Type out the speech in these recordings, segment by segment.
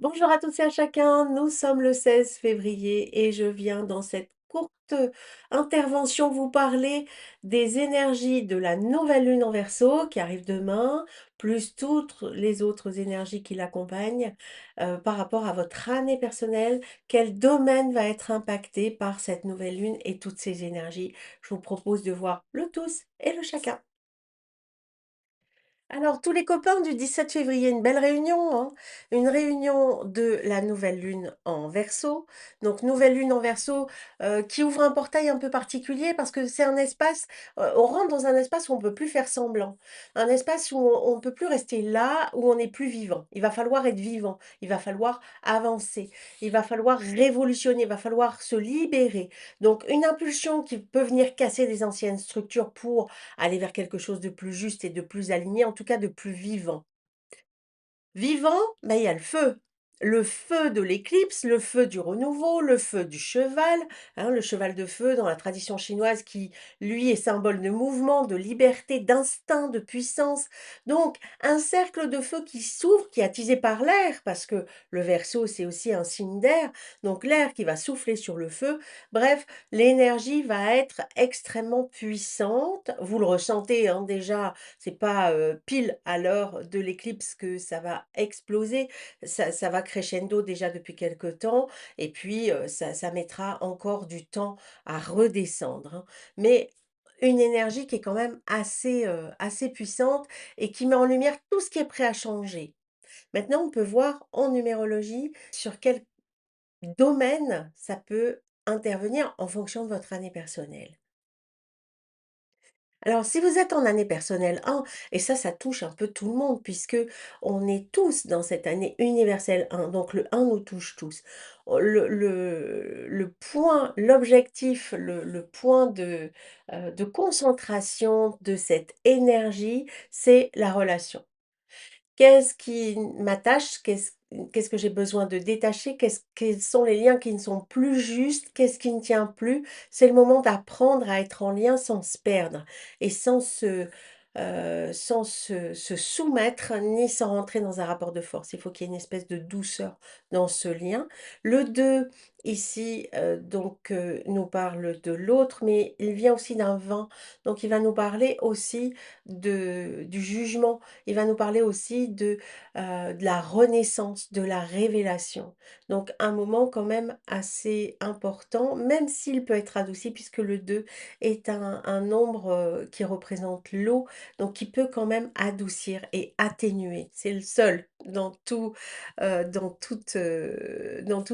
Bonjour à toutes et à chacun, nous sommes le 16 février et je viens dans cette courte intervention vous parler des énergies de la nouvelle lune en Verseau qui arrive demain, plus toutes les autres énergies qui l'accompagnent par rapport à votre année personnelle. Quel domaine va être impacté par cette nouvelle lune et toutes ces énergies? Je vous propose de voir le tous et le chacun. Alors, tous les copains du 17 février, une belle réunion, hein. Une réunion de la nouvelle lune en Verseau. Donc, nouvelle lune en Verseau qui ouvre un portail un peu particulier parce que c'est un espace, on rentre dans un espace où on ne peut plus faire semblant. Un espace où on ne peut plus rester là, où on n'est plus vivant. Il va falloir être vivant, il va falloir avancer, il va falloir révolutionner, il va falloir se libérer. Donc, une impulsion qui peut venir casser des anciennes structures pour aller vers quelque chose de plus juste et de plus aligné, en tout cas de plus vivant. Vivant, ben, il y a le feu. Le feu de l'éclipse, le feu du renouveau, le feu du cheval, hein, le cheval de feu dans la tradition chinoise qui, lui, est symbole de mouvement, de liberté, d'instinct, de puissance. Donc, un cercle de feu qui s'ouvre, qui est attisé par l'air, parce que le Verseau, c'est aussi un signe d'air, donc l'air qui va souffler sur le feu. Bref, l'énergie va être extrêmement puissante. Vous le ressentez, hein, déjà, c'est pas, pile à l'heure de l'éclipse que ça va exploser. Ça va crescendo déjà depuis quelque temps et puis, ça mettra encore du temps à redescendre, hein. Mais une énergie qui est quand même assez puissante et qui met en lumière tout ce qui est prêt à changer. Maintenant, on peut voir en numérologie sur quel domaine ça peut intervenir en fonction de votre année personnelle. Alors, si vous êtes en année personnelle 1, et ça touche un peu tout le monde puisque on est tous dans cette année universelle 1, donc le 1 nous touche tous. Le point, l'objectif, le point de concentration de cette énergie, c'est la relation. Qu'est-ce qui m'attache? Qu'est-ce que j'ai besoin de détacher? Quels sont les liens qui ne sont plus justes? Qu'est-ce qui ne tient plus? C'est le moment d'apprendre à être en lien sans se perdre et sans se soumettre ni sans rentrer dans un rapport de force. Il faut qu'il y ait une espèce de douceur dans ce lien. Le 2 ici, nous parle de l'autre, mais il vient aussi d'un vent. Donc il va nous parler aussi de du jugement, il va nous parler aussi de la renaissance, de la révélation. Donc un moment quand même assez important, même s'il peut être adouci puisque le 2 est un nombre, qui représente l'eau, donc qui peut quand même adoucir et atténuer. C'est le seul dans toutes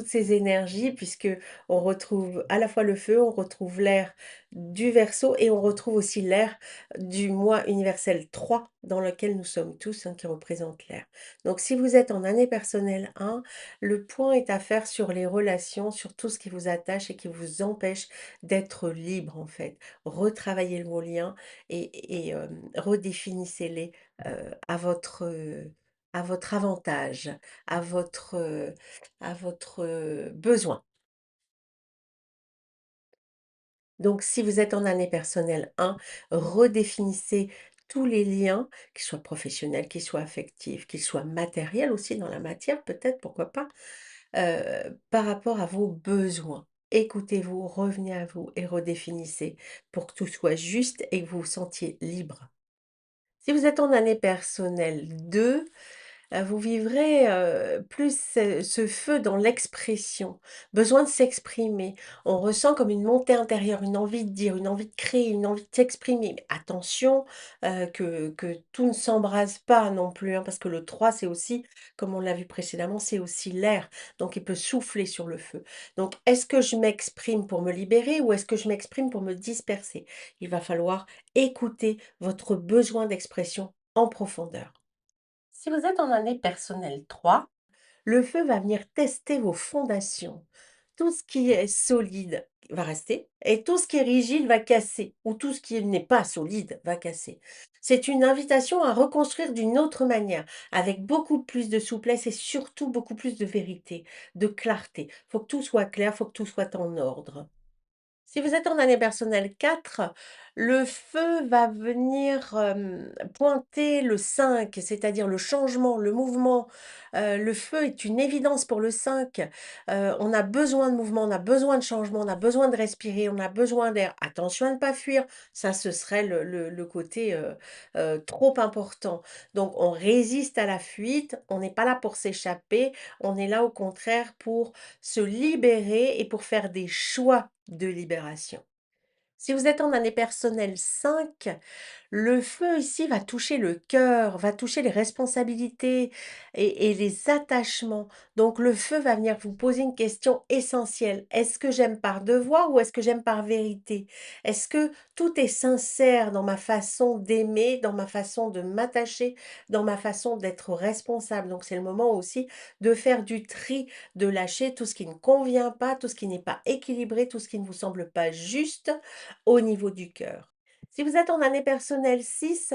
ces énergies puisque on retrouve à la fois le feu, on retrouve l'air du Verseau et on retrouve aussi l'air du mois universel 3 dans lequel nous sommes tous, hein, qui représente l'air. Donc si vous êtes en année personnelle 1, le point est à faire sur les relations, sur tout ce qui vous attache et qui vous empêche d'être libre en fait. Retravaillez vos liens et redéfinissez-les, à votre avantage, à votre besoin. Donc, si vous êtes en année personnelle 1, redéfinissez tous les liens, qu'ils soient professionnels, qu'ils soient affectifs, qu'ils soient matériels aussi dans la matière, peut-être, pourquoi pas, par rapport à vos besoins. Écoutez-vous, revenez à vous et redéfinissez pour que tout soit juste et que vous vous sentiez libre. Si vous êtes en année personnelle 2, vous vivrez, plus ce feu dans l'expression, besoin de s'exprimer. On ressent comme une montée intérieure, une envie de dire, une envie de créer, une envie de s'exprimer. Mais attention, que tout ne s'embrase pas non plus, hein, parce que le 3 c'est aussi, comme on l'a vu précédemment, c'est aussi l'air, donc il peut souffler sur le feu. Donc est-ce que je m'exprime pour me libérer ou est-ce que je m'exprime pour me disperser? Il va falloir écouter votre besoin d'expression en profondeur. Si vous êtes en année personnelle 3, le feu va venir tester vos fondations. Tout ce qui est solide va rester et tout ce qui est rigide va casser ou tout ce qui n'est pas solide va casser. C'est une invitation à reconstruire d'une autre manière, avec beaucoup plus de souplesse et surtout beaucoup plus de vérité, de clarté. Faut que tout soit clair, faut que tout soit en ordre. Si vous êtes en année personnelle 4, le feu va venir, pointer le 5, c'est-à-dire le changement, le mouvement. Le feu est une évidence pour le 5. On a besoin de mouvement, on a besoin de changement, on a besoin de respirer, on a besoin d'air. Attention à ne pas fuir, ça ce serait le côté, trop important. Donc on résiste à la fuite, on n'est pas là pour s'échapper, on est là au contraire pour se libérer et pour faire des choix de libération. Si vous êtes en année personnelle 5, le feu ici va toucher le cœur, va toucher les responsabilités et les attachements. Donc le feu va venir vous poser une question essentielle. Est-ce que j'aime par devoir ou est-ce que j'aime par vérité? Est-ce que tout est sincère dans ma façon d'aimer, dans ma façon de m'attacher, dans ma façon d'être responsable? Donc c'est le moment aussi de faire du tri, de lâcher tout ce qui ne convient pas, tout ce qui n'est pas équilibré, tout ce qui ne vous semble pas juste au niveau du cœur. Si vous êtes en année personnelle 6,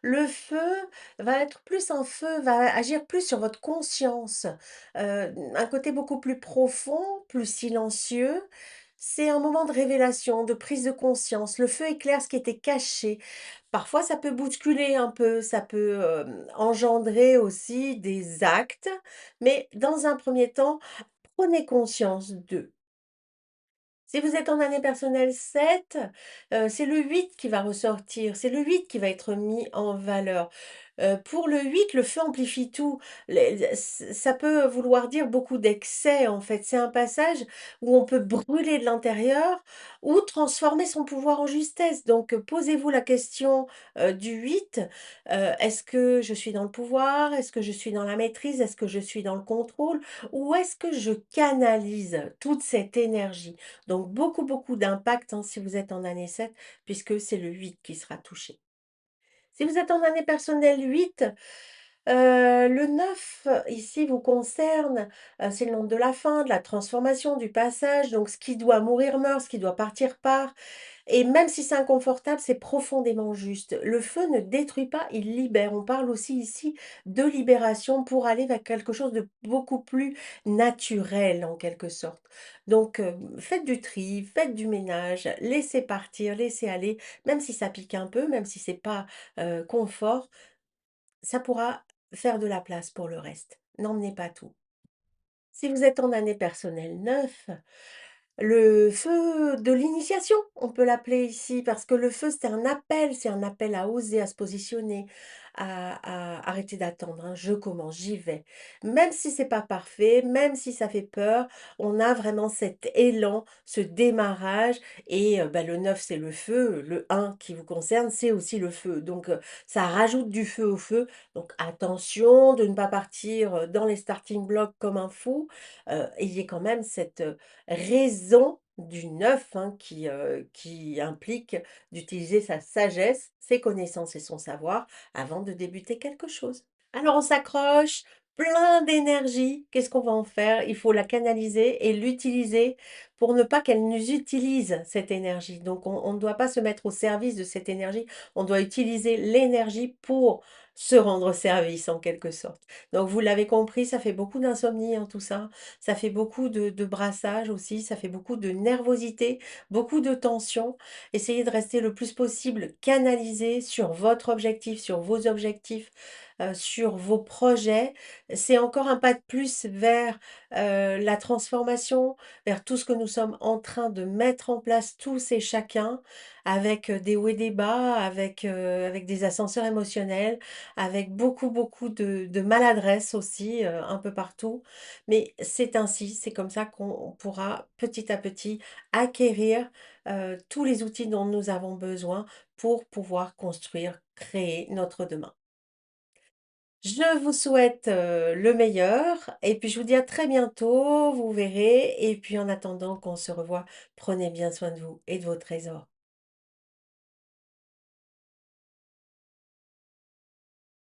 le feu va être plus un feu, va agir plus sur votre conscience, un côté beaucoup plus profond, plus silencieux. C'est un moment de révélation, de prise de conscience. Le feu éclaire ce qui était caché. Parfois, ça peut bousculer un peu, ça peut, engendrer aussi des actes, mais dans un premier temps, prenez conscience d'eux. Si vous êtes en année personnelle 7, c'est le 8 qui va ressortir, c'est le 8 qui va être mis en valeur. Pour le 8, le feu amplifie tout. Les ça peut vouloir dire beaucoup d'excès, en fait. C'est un passage où on peut brûler de l'intérieur ou transformer son pouvoir en justesse. Donc, posez-vous la question, du 8, «Est-ce que je suis dans le pouvoir? Est-ce que je suis dans la maîtrise? Est-ce que je suis dans le contrôle? Ou est-ce que je canalise toute cette énergie?» Donc beaucoup, beaucoup d'impact, hein, si vous êtes en année 7, puisque c'est le 8 qui sera touché. Si vous êtes en année personnelle 8, le 9 ici vous concerne, c'est le nombre de la fin, de la transformation, du passage, donc ce qui doit mourir meurt, ce qui doit partir part. Et même si c'est inconfortable, c'est profondément juste. Le feu ne détruit pas, il libère. On parle aussi ici de libération pour aller vers quelque chose de beaucoup plus naturel en quelque sorte. Donc, faites du tri, faites du ménage, laissez partir, laissez aller, même si ça pique un peu, même si c'est pas, confort, ça pourra faire de la place pour le reste. N'emmenez pas tout. Si vous êtes en année personnelle 9, le feu de l'initiation, on peut l'appeler ici, parce que le feu, c'est un appel à oser, à se positionner, à arrêter d'attendre, hein. Je commence, j'y vais. Même si c'est pas parfait, même si ça fait peur, on a vraiment cet élan, ce démarrage et bah, le 9 c'est le feu, le 1 qui vous concerne, c'est aussi le feu. Donc ça rajoute du feu au feu. Donc attention de ne pas partir, dans les starting blocks comme un fou. Il y ait quand même cette, raison du neuf, hein, qui implique d'utiliser sa sagesse, ses connaissances et son savoir avant de débuter quelque chose. Alors on s'accroche, plein d'énergie. Qu'est-ce qu'on va en faire? Il faut la canaliser et l'utiliser pour ne pas qu'elle nous utilise cette énergie. Donc on ne doit pas se mettre au service de cette énergie, on doit utiliser l'énergie pour se rendre service en quelque sorte. Donc vous l'avez compris, ça fait beaucoup d'insomnie, hein, tout ça. Ça fait beaucoup de brassage aussi, ça fait beaucoup de nervosité, beaucoup de tension. Essayez de rester le plus possible canalisé sur votre objectif, sur vos objectifs, sur vos projets. C'est encore un pas de plus vers, la transformation, vers tout ce que nous sommes en train de mettre en place tous et chacun, avec, des hauts et des bas, avec des ascenseurs émotionnels, avec beaucoup, beaucoup de maladresse aussi, un peu partout. Mais c'est ainsi, c'est comme ça qu'on pourra petit à petit acquérir, tous les outils dont nous avons besoin pour pouvoir construire, créer notre demain. Je vous souhaite, le meilleur et puis je vous dis à très bientôt, vous verrez et puis en attendant qu'on se revoie, prenez bien soin de vous et de vos trésors.